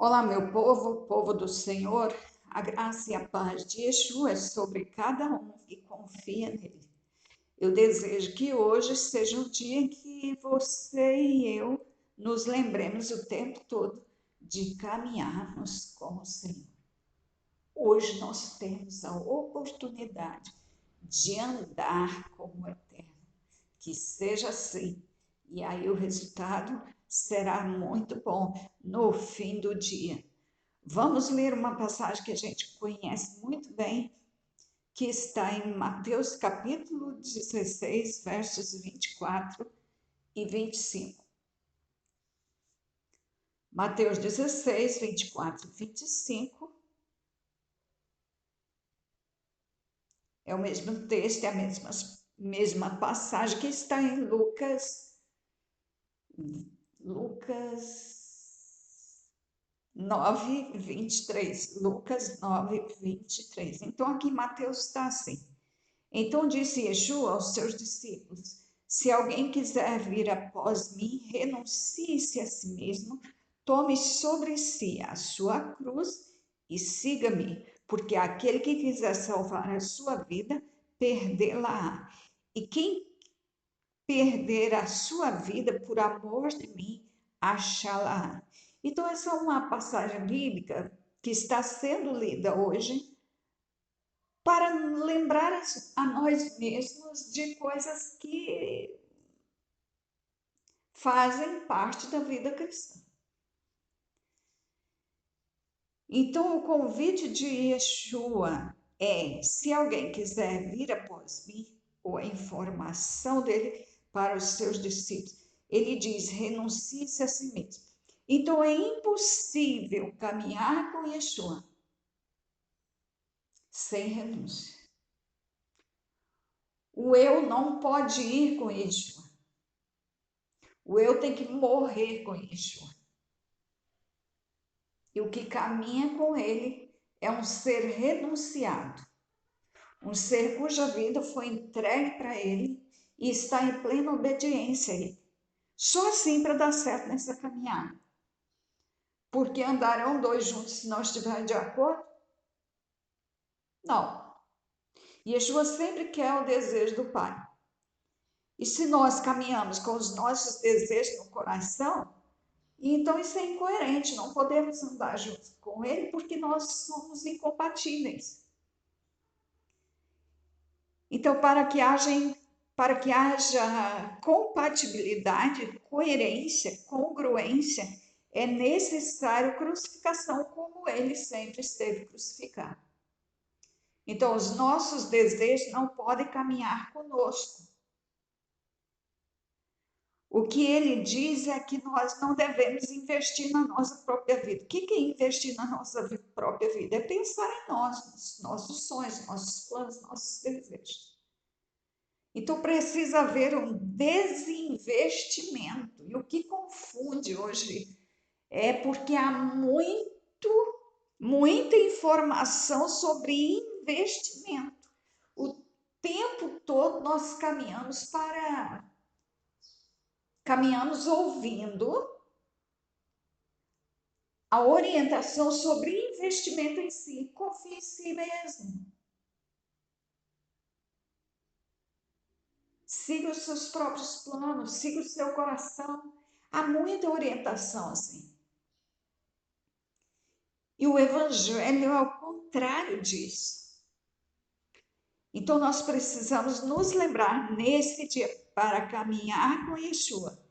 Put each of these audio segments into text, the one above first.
Olá, meu povo, povo do Senhor, a graça e a paz de Yeshua é sobre cada um que confia nele. Eu desejo que hoje seja um dia em que você e eu nos lembremos o tempo todo de caminharmos com o Senhor. Hoje nós temos a oportunidade de andar com o Eterno. Que seja assim. E aí o resultado será muito bom no fim do dia. Vamos ler uma passagem que a gente conhece muito bem, que está em Mateus capítulo 16, versos 24 e 25. Mateus 16, 24 e 25 é o mesmo texto, é a mesma passagem que está em Lucas 9, 23. Lucas 9, 23. Então, aqui Mateus está assim. Então disse Yeshua aos seus discípulos: Se alguém quiser vir após mim, renuncie-se a si mesmo, tome sobre si a sua cruz e siga-me, porque aquele que quiser salvar a sua vida, perdê-la-á. E quem perder a sua vida por amor de mim, achá-la-á. Então, essa é uma passagem bíblica que está sendo lida hoje para lembrar a nós mesmos de coisas que fazem parte da vida cristã. Então, o convite de Yeshua é: se alguém quiser vir após mim, ou a informação dele para os seus discípulos, ele diz: renuncie-se a si mesmo. Então, é impossível caminhar com Yeshua sem renúncia. O eu não pode ir com Yeshua. O eu tem que morrer com Yeshua. E o que caminha com ele é um ser renunciado, um ser cuja vida foi entregue para ele e está em plena obediência a ele. Só assim para dar certo nessa caminhada. Porque andarão dois juntos se não estiverem de acordo? Não. Yeshua sempre quer o desejo do Pai. E se nós caminhamos com os nossos desejos no coração, então isso é incoerente, não podemos andar juntos com ele porque nós somos incompatíveis. Então, para que haja compatibilidade, coerência, congruência, é necessário crucificação como ele sempre esteve crucificado. Então, os nossos desejos não podem caminhar conosco. O que ele diz é que nós não devemos investir na nossa própria vida. O que é investir na nossa própria vida? É pensar em nós, nos nossos sonhos, nossos planos, nossos desejos. Então precisa haver um desinvestimento. E o que confunde hoje é porque há muita informação sobre investimento. O tempo todo nós caminhamos ouvindo a orientação sobre investimento em si. Confie em si mesmo. Siga os seus próprios planos, siga o seu coração. Há muita orientação assim. E o evangelho é o contrário disso. Então nós precisamos nos lembrar nesse dia para caminhar com Yeshua,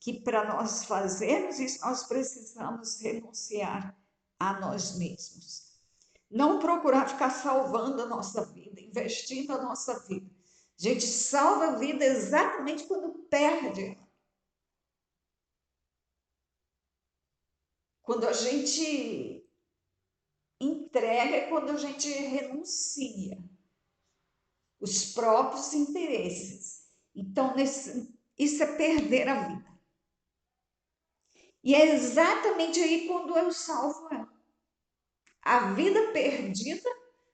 que para nós fazermos isso nós precisamos renunciar a nós mesmos. Não procurar ficar salvando a nossa vida, investindo a nossa vida. A gente salva a vida exatamente quando perde. Quando a gente entrega, é quando a gente renuncia os próprios interesses. Então, isso é perder a vida. E é exatamente aí quando eu salvo ela. A vida perdida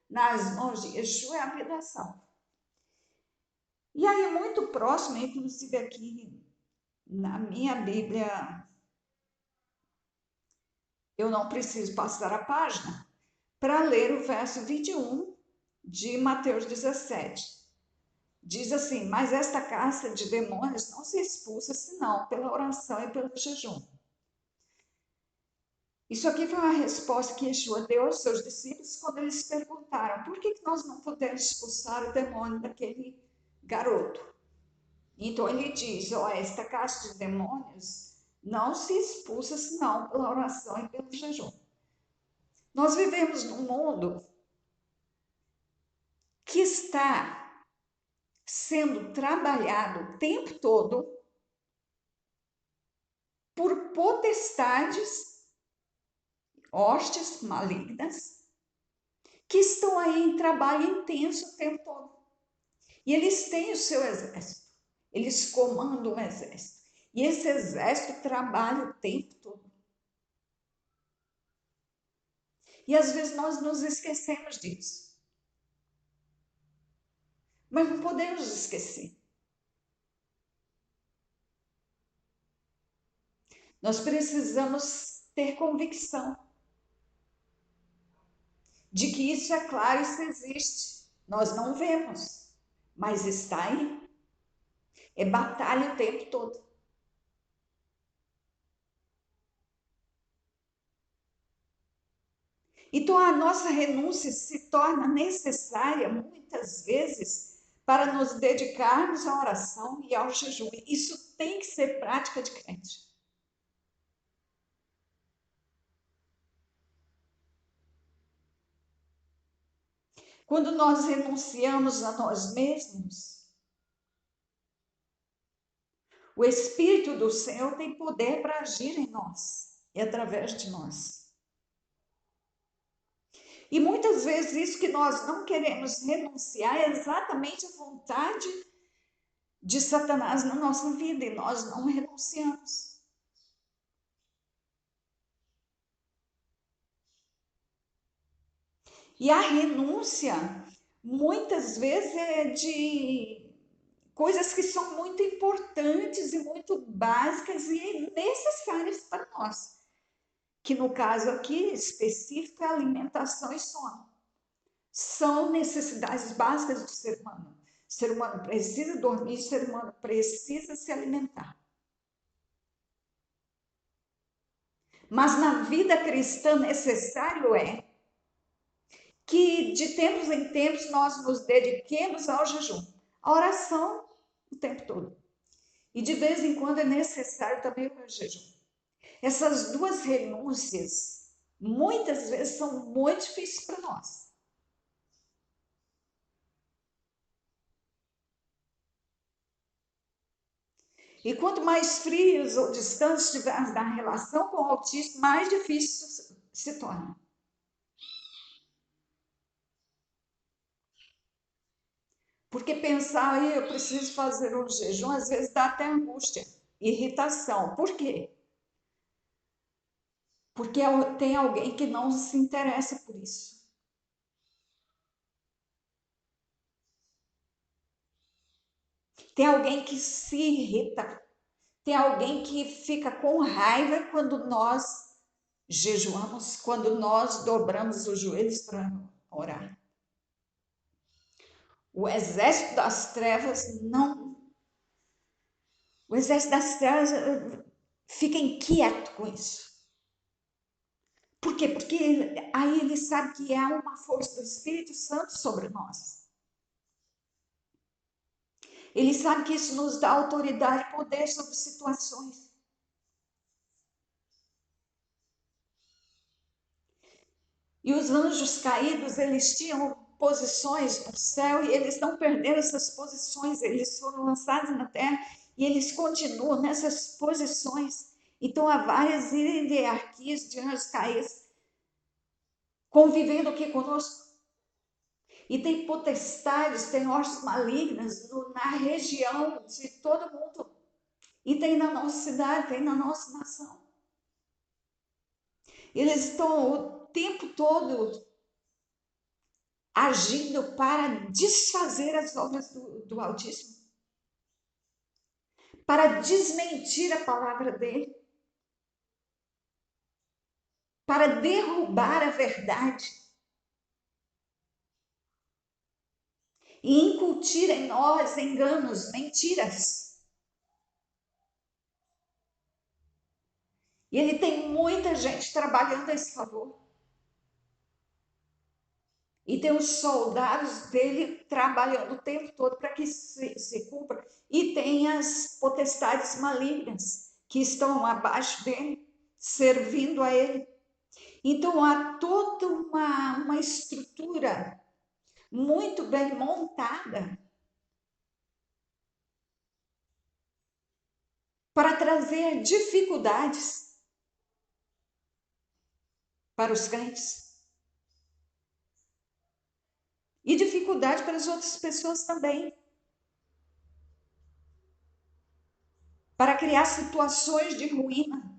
nas mãos de Yeshua é a vida salva. E aí, muito próximo, inclusive aqui na minha Bíblia, Eu não preciso passar a página para ler o verso 21 de Mateus 17. Diz assim: mas esta casta de demônios não se expulsa senão pela oração e pelo jejum. Isso aqui foi uma resposta que Yeshua deu aos seus discípulos quando eles perguntaram: por que nós não podemos expulsar o demônio daquele garoto? Então ele diz: esta casta de demônios não se expulsa senão pela oração e pelo jejum. Nós vivemos num mundo que está sendo trabalhado o tempo todo por potestades, hostes malignas, que estão aí em trabalho intenso o tempo todo. E eles têm o seu exército, eles comandam o exército. E esse exército trabalha o tempo todo. E às vezes nós nos esquecemos disso. Mas não podemos esquecer. Nós precisamos ter convicção de que isso é claro, isso existe. Nós não vemos, mas está aí. É batalha o tempo todo. Então a nossa renúncia se torna necessária muitas vezes para nos dedicarmos à oração e ao jejum. Isso tem que ser prática de crente. Quando nós renunciamos a nós mesmos, o Espírito do Senhor tem poder para agir em nós e através de nós. E muitas vezes isso que nós não queremos renunciar é exatamente a vontade de Satanás na nossa vida e nós não renunciamos. E a renúncia muitas vezes é de coisas que são muito importantes e muito básicas e necessárias para nós, que no caso aqui específico é alimentação e sono. São necessidades básicas do ser humano. O ser humano precisa dormir, o ser humano precisa se alimentar. Mas na vida cristã necessário é que de tempos em tempos nós nos dediquemos ao jejum, à oração o tempo todo. E de vez em quando é necessário também o jejum. Essas duas renúncias muitas vezes são muito difíceis para nós. E quanto mais frios ou distantes estivermos da relação com o Altíssimo, mais difícil se torna. Porque pensar, aí eu preciso fazer um jejum, às vezes dá até angústia, irritação. Por quê? Porque tem alguém que não se interessa por isso. Tem alguém que se irrita. Tem alguém que fica com raiva quando nós jejuamos, quando nós dobramos os joelhos para orar. O exército das trevas não. O exército das trevas fica inquieto com isso. Por quê? Porque aí ele sabe que há uma força do Espírito Santo sobre nós. Ele sabe que isso nos dá autoridade e poder sobre situações. E os anjos caídos, eles tinham posições no céu e eles não perderam essas posições, eles foram lançados na terra e eles continuam nessas posições. Então há várias hierarquias de anjos caídos convivendo aqui conosco. E tem potestades, tem hostes malignas na região de todo mundo. E tem na nossa cidade, tem na nossa nação. Eles estão o tempo todo agindo para desfazer as obras do Altíssimo, para desmentir a palavra dele, para derrubar a verdade e incutir em nós enganos, mentiras. E ele tem muita gente trabalhando a esse favor. E tem os soldados dele trabalhando o tempo todo para que se cumpra. E tem as potestades malignas que estão abaixo dele, servindo a ele. Então há toda uma estrutura muito bem montada para trazer dificuldades para os crentes e dificuldade para as outras pessoas também, para criar situações de ruína,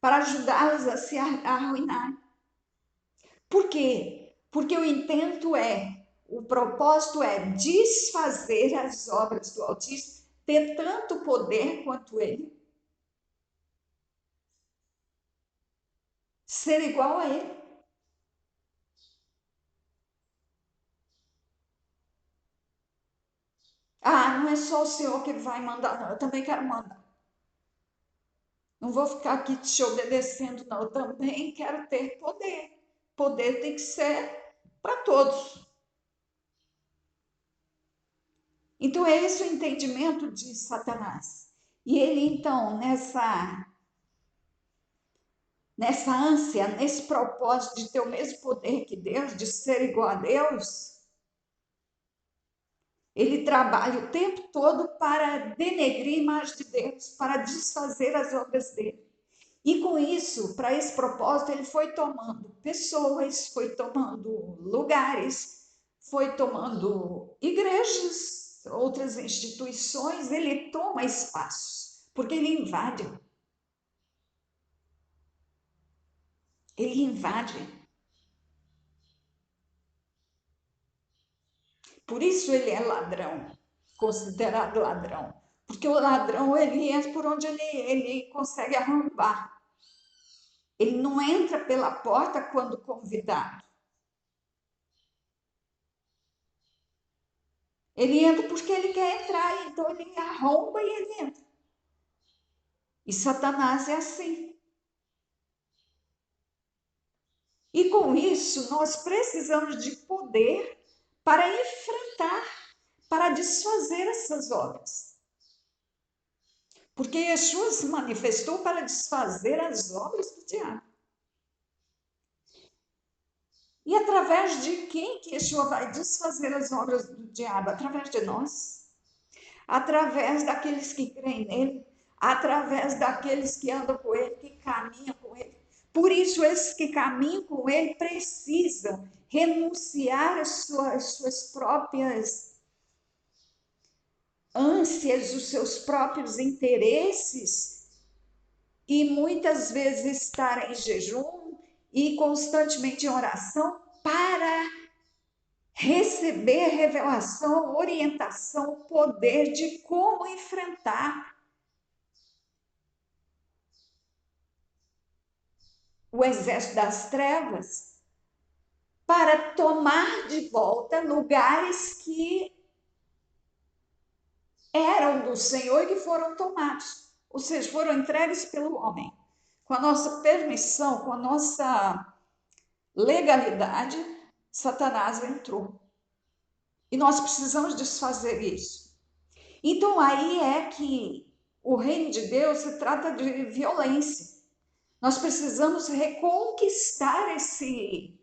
para ajudá-las a se arruinar. Por quê? Porque o propósito é desfazer as obras do Altíssimo, ter tanto poder quanto ele, ser igual a ele. Ah, não é só o Senhor que vai mandar, não, eu também quero mandar. Não vou ficar aqui te obedecendo, não, eu também quero ter poder. Poder tem que ser para todos. Então, é esse o entendimento de Satanás. E ele, então, nessa ânsia, nesse propósito de ter o mesmo poder que Deus, de ser igual a Deus, ele trabalha o tempo todo para denegrir a imagem de Deus, para desfazer as obras dele. E com isso, para esse propósito, ele foi tomando pessoas, foi tomando lugares, foi tomando igrejas, outras instituições, ele toma espaços, porque ele invade. Ele invade. Por isso ele é ladrão, considerado ladrão. Porque o ladrão, ele entra por onde ele consegue arrombar. Ele não entra pela porta quando convidado. Ele entra porque ele quer entrar, então ele arromba e ele entra. E Satanás é assim. E com isso, nós precisamos de poder para enfrentar, para desfazer essas obras. Porque Yeshua se manifestou para desfazer as obras do diabo. E através de quem que Yeshua vai desfazer as obras do diabo? Através de nós. Através daqueles que creem nele. Através daqueles que andam com ele, que caminham com ele. Por isso, esses que caminham com ele precisam renunciar às suas próprias ânsias, os seus próprios interesses e muitas vezes estar em jejum e constantemente em oração para receber revelação, orientação, poder de como enfrentar o exército das trevas, para tomar de volta lugares que eram do Senhor e que foram tomados, ou seja, foram entregues pelo homem. Com a nossa permissão, com a nossa legalidade, Satanás entrou. E nós precisamos desfazer isso. Então, aí é que o reino de Deus se trata de violência. Nós precisamos reconquistar esses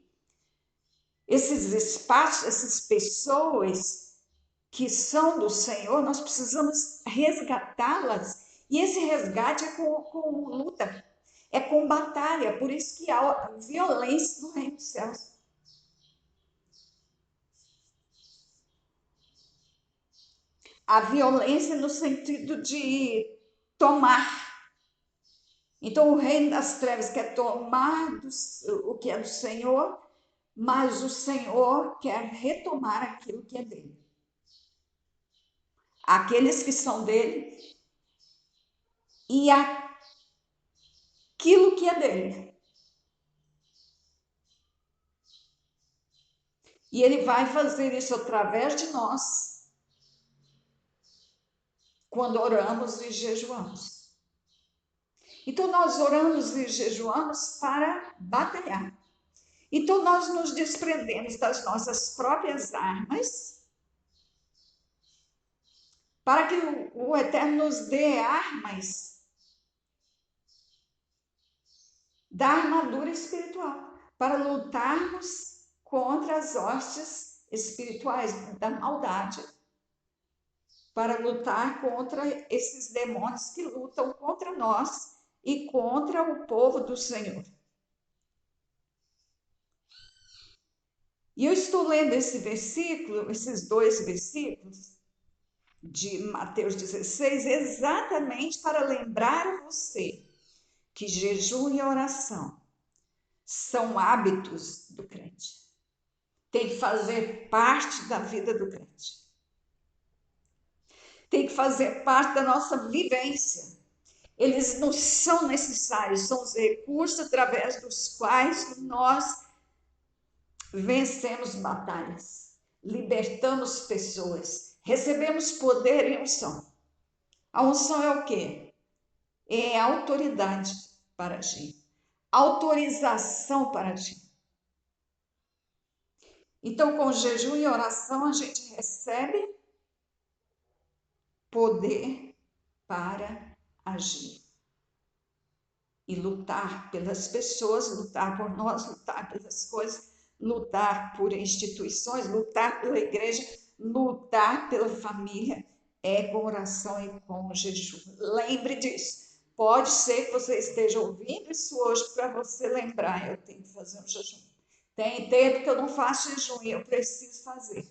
espaços, essas pessoas que são do Senhor, nós precisamos resgatá-las. E esse resgate é com luta, é com batalha. Por isso que há violência no reino dos céus. A violência no sentido de tomar. Então, o reino das trevas quer tomar o que é do Senhor, mas o Senhor quer retomar aquilo que é dele. Aqueles que são dele e aquilo que é dele. E Ele vai fazer isso através de nós, quando oramos e jejuamos. Então, nós oramos e jejuamos para batalhar. Então, nós nos desprendemos das nossas próprias armas, para que o Eterno nos dê armas da armadura espiritual, para lutarmos contra as hostes espirituais da maldade, para lutar contra esses demônios que lutam contra nós e contra o povo do Senhor. E eu estou lendo esse versículo, esses 2 versículos de Mateus 16, exatamente para lembrar você que jejum e oração são hábitos do crente. Tem que fazer parte da vida do crente. Tem que fazer parte da nossa vivência. Eles não são necessários, são os recursos através dos quais nós vencemos batalhas, libertamos pessoas, recebemos poder e unção. A unção é o quê? É autoridade para agir, autorização para agir. Então, com jejum e oração, a gente recebe poder para agir e lutar pelas pessoas, lutar por nós, lutar pelas coisas, lutar por instituições, lutar pela igreja, lutar pela família, é com oração e com jejum. Lembre disso. Pode ser que você esteja ouvindo isso hoje para você lembrar, eu tenho que fazer um jejum. Tem tempo que eu não faço jejum e eu preciso fazer,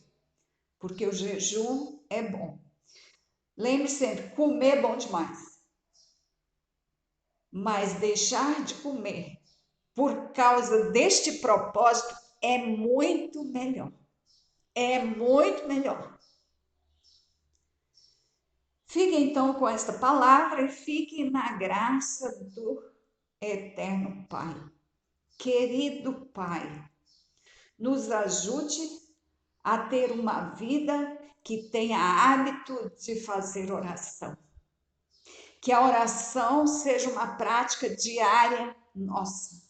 porque o jejum é bom. Lembre sempre, comer é bom demais. Mas deixar de comer por causa deste propósito é muito melhor. É muito melhor. Fique então com esta palavra e fique na graça do Eterno Pai. Querido Pai, nos ajude a ter uma vida que tenha hábito de fazer oração. Que a oração seja uma prática diária nossa.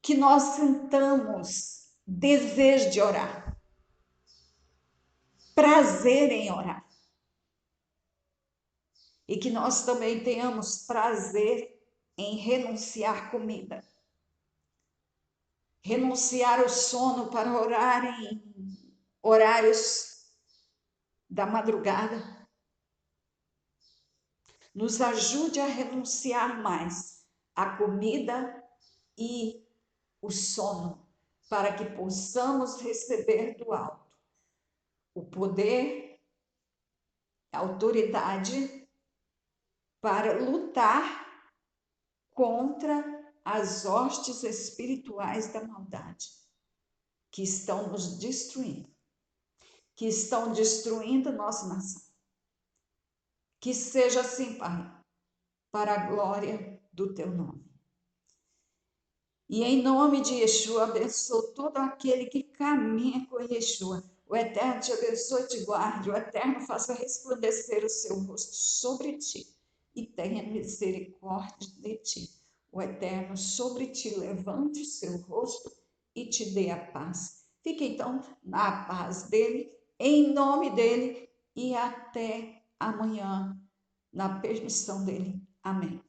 Que nós sintamos desejo de orar, prazer em orar. E que nós também tenhamos prazer em renunciar comida. Renunciar o sono para orar em horários da madrugada. Nos ajude a renunciar mais à comida e o sono, para que possamos receber do alto o poder, a autoridade para lutar contra as hostes espirituais da maldade que estão nos destruindo, que estão destruindo nossa nação. Que seja assim, Pai, para a glória do teu nome. E em nome de Yeshua, abençoe todo aquele que caminha com Yeshua. O Eterno te abençoe e te guarde. O Eterno faça resplandecer o seu rosto sobre ti e tenha misericórdia de ti. O Eterno sobre ti levante o seu rosto e te dê a paz. Fique então na paz dele, em nome dele, e até amanhã, na permissão dele. Amém.